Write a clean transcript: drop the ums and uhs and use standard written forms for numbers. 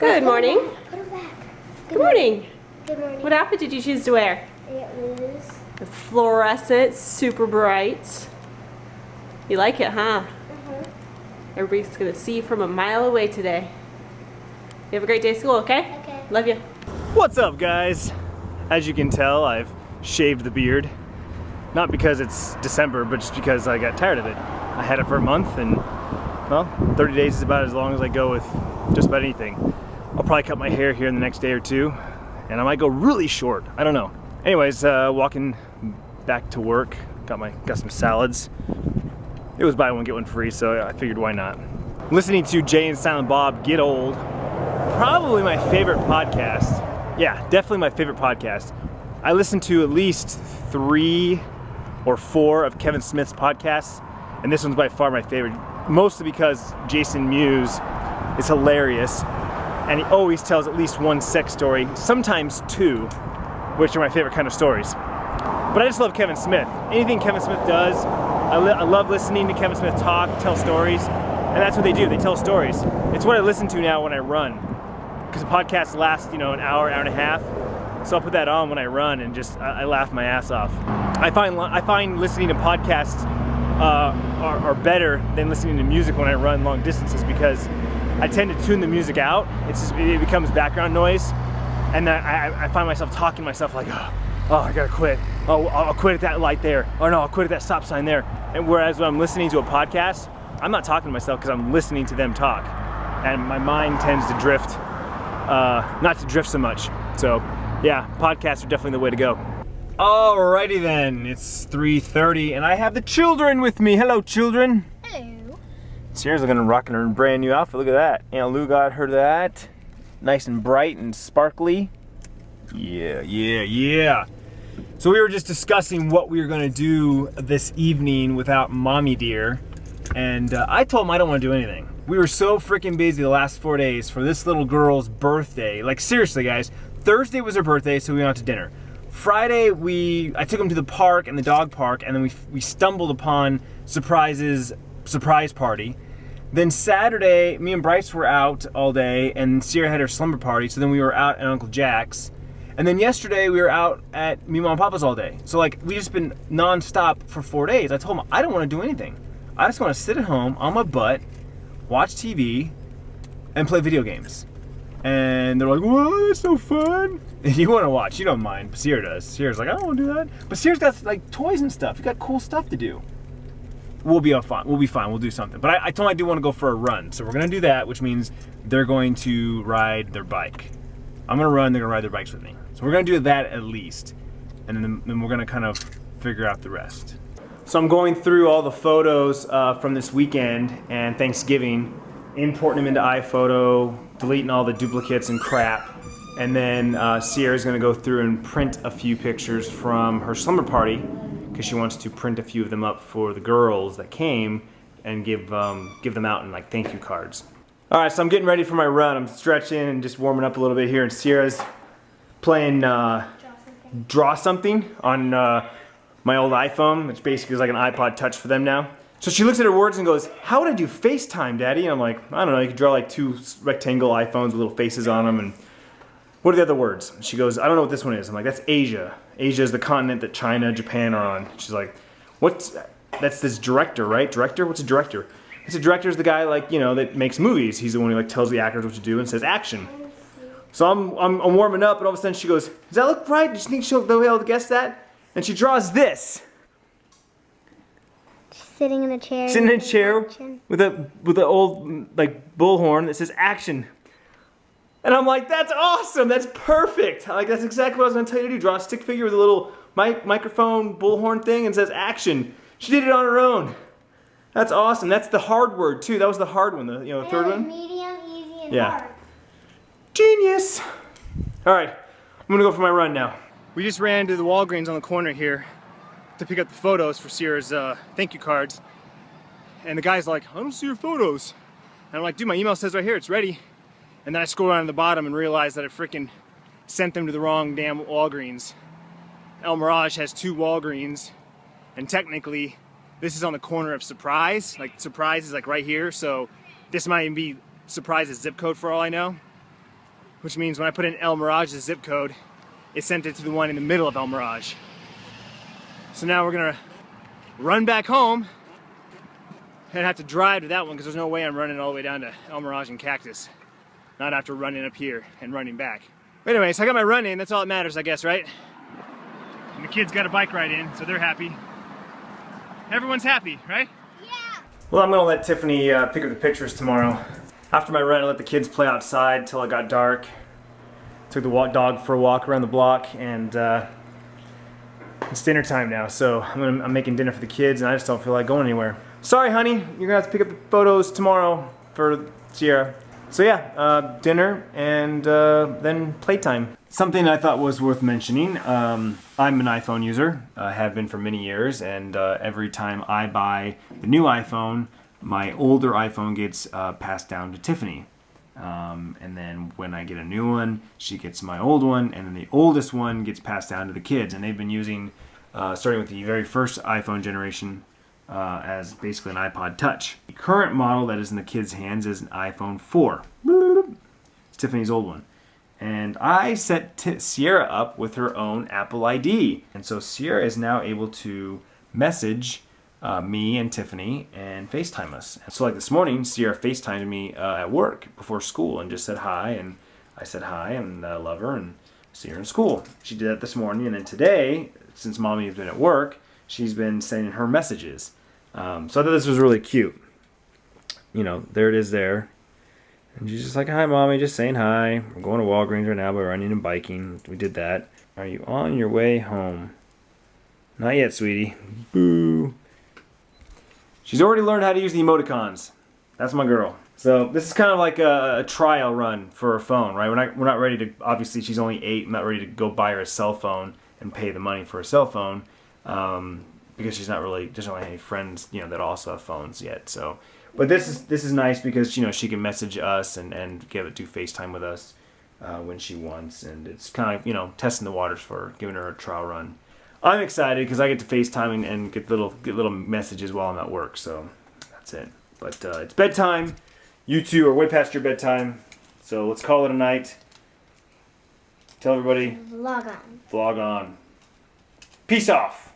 Good morning. Put them back. Good morning. Good morning. What outfit did you choose to wear? It was. The fluorescent, super bright. You like it, huh? Everybody's gonna see you from a mile away today. You have a great day at school, okay? Okay. Love you. What's up, guys? As you can tell, I've shaved the beard. Not because it's December, but just because I got tired of it. I had it for a month, and well, 30 days is about as long as I go with just about anything. I'll probably cut my hair here in the next day or two, and I might go really short. I don't know. Anyways, walking back to work, got some salads. It was buy one get one free, so I figured why not. Listening to Jay and Silent Bob Get Old, probably my favorite podcast. Yeah, definitely my favorite podcast. I listen to at least 3 or 4 of Kevin Smith's podcasts, and this one's by far my favorite, mostly because Jason Mewes is hilarious, and he always tells at least one sex story, sometimes 2, which are my favorite kind of stories. But I just love Kevin Smith. Anything Kevin Smith does, I love listening to Kevin Smith talk, tell stories, and that's what they do, they tell stories. It's what I listen to now when I run, because the podcast lasts, an hour and a half, so I'll put that on when I run and just, I laugh my ass off. I find listening to podcasts are better than listening to music when I run long distances, because I tend to tune the music out. It becomes background noise, and I find myself talking to myself like, oh, I gotta quit. Oh, I'll quit at that light there. Oh no, I'll quit at that stop sign there. And whereas when I'm listening to a podcast, I'm not talking to myself because I'm listening to them talk, and my mind tends to drift, not to drift so much. So yeah, podcasts are definitely the way to go. Alrighty then, it's 3:30 and I have the children with me. Hello, children. Hello. Sierra's looking rocking her brand new outfit. Look at that. Aunt Lou got her that. Nice and bright and sparkly. Yeah. So we were just discussing what we were gonna do this evening without mommy dear. And I told him I don't wanna do anything. We were so freaking busy the last 4 days for this little girl's birthday. Like seriously guys, Thursday was her birthday, so we went out to dinner. Friday, I took him to the park and the dog park, and then we stumbled upon surprise party. Then Saturday, me and Bryce were out all day, and Sierra had her slumber party, so then we were out at Uncle Jack's. And then yesterday, we were out at me, Mom, and Papa's all day. So like, we just been non-stop for 4 days. I told him, I don't want to do anything. I just want to sit at home on my butt, watch TV, and play video games. And they're like, whoa, that's so fun. And you want to watch, you don't mind, but Sierra does. Sierra's like, I don't want to do that. But Sierra's got like toys and stuff. You got cool stuff to do. We'll be fine, we'll do something. But I told them I do want to go for a run. So we're gonna do that, which means they're going to ride their bike. I'm gonna run, they're gonna ride their bikes with me. So we're gonna do that at least. And then we're gonna kind of figure out the rest. So I'm going through all the photos from this weekend and Thanksgiving, importing them into iPhoto, deleting all the duplicates and crap, and then Sierra's gonna go through and print a few pictures from her slumber party, because she wants to print a few of them up for the girls that came and give them out in like thank you cards. All right, so I'm getting ready for my run. I'm stretching and just warming up a little bit here, and Sierra's playing Draw Something on my old iPhone, which basically is like an iPod Touch for them now. So she looks at her words and goes, how would I do FaceTime, Daddy? And I'm like, I don't know, you could draw like 2 rectangle iPhones with little faces on them, and what are the other words? She goes, I don't know what this one is. I'm like, that's Asia. Asia is the continent that China, Japan are on. She's like, that's this director, right? Director? What's a director? It's a director's the guy like, that makes movies. He's the one who like tells the actors what to do and says action. So I'm warming up, and all of a sudden she goes, does that look right? Do you think they'll be able to guess that? And she draws this. Sitting in a chair. Sitting in a chair with a old like bullhorn that says action. And I'm like, that's awesome, that's perfect. Like that's exactly what I was gonna tell you to do. Draw a stick figure with a little microphone bullhorn thing and says action. She did it on her own. That's awesome. That's the hard word too. That was the hard one, the third one. Medium, easy, and hard. Genius. All right, I'm gonna go for my run now. We just ran to the Walgreens on the corner here to pick up the photos for Sierra's thank you cards. And the guy's like, I don't see your photos. And I'm like, dude, my email says right here, it's ready. And then I scroll down to the bottom and realize that I freaking sent them to the wrong damn Walgreens. El Mirage has 2 Walgreens, and technically this is on the corner of Surprise. Like Surprise is like right here, so this might even be Surprise's zip code for all I know. which means when I put in El Mirage's zip code, it sent it to the one in the middle of El Mirage. So now we're gonna run back home and have to drive to that one because there's no way I'm running all the way down to El Mirage and Cactus. Not after running up here and running back. But anyways, I got my run in, that's all that matters, I guess, right? And the kids got a bike ride in, so they're happy. Everyone's happy, right? Yeah. Well, I'm gonna let Tiffany pick up the pictures tomorrow. After my run, I let the kids play outside till it got dark. Took the dog for a walk around the block, and it's dinner time now, so I'm making dinner for the kids, and I just don't feel like going anywhere. Sorry, honey, you're gonna have to pick up the photos tomorrow for Sierra. So yeah, dinner and then playtime. Something I thought was worth mentioning, I'm an iPhone user, have been for many years, and every time I buy the new iPhone, my older iPhone gets passed down to Tiffany. And then when I get a new one, she gets my old one, and then the oldest one gets passed down to the kids. And they've been using, starting with the very first iPhone generation, as basically an iPod Touch. The current model that is in the kids' hands is an iPhone 4. It's Tiffany's old one. And I set Sierra up with her own Apple ID. And so Sierra is now able to message me and Tiffany and FaceTime us. So like this morning, Sierra FaceTimed me at work before school and just said hi, and I said hi and I love her and see her in school. She did that this morning, and then today, since Mommy has been at work, she's been sending her messages. So I thought this was really cute. You know, there it is there. And she's just like, hi Mommy, just saying hi. We're going to Walgreens right now, but we're running and biking. We did that. Are you on your way home? Not yet, sweetie. Boo. She's already learned how to use the emoticons. That's my girl. So this is kind of like a trial run for her phone, right? We're not ready to, obviously she's only 8, I'm not ready to go buy her a cell phone and pay the money for a cell phone because she's not really, doesn't really have any friends, you know, that also have phones yet. So, but this is nice because, you know, she can message us and do FaceTime with us when she wants, and it's kind of, you know, testing the waters for her, giving her a trial run. I'm excited because I get to FaceTime and get little messages while I'm at work, so that's it. But it's bedtime. You two are way past your bedtime, so let's call it a night. Tell everybody. Vlog on. Vlog on. Peace off.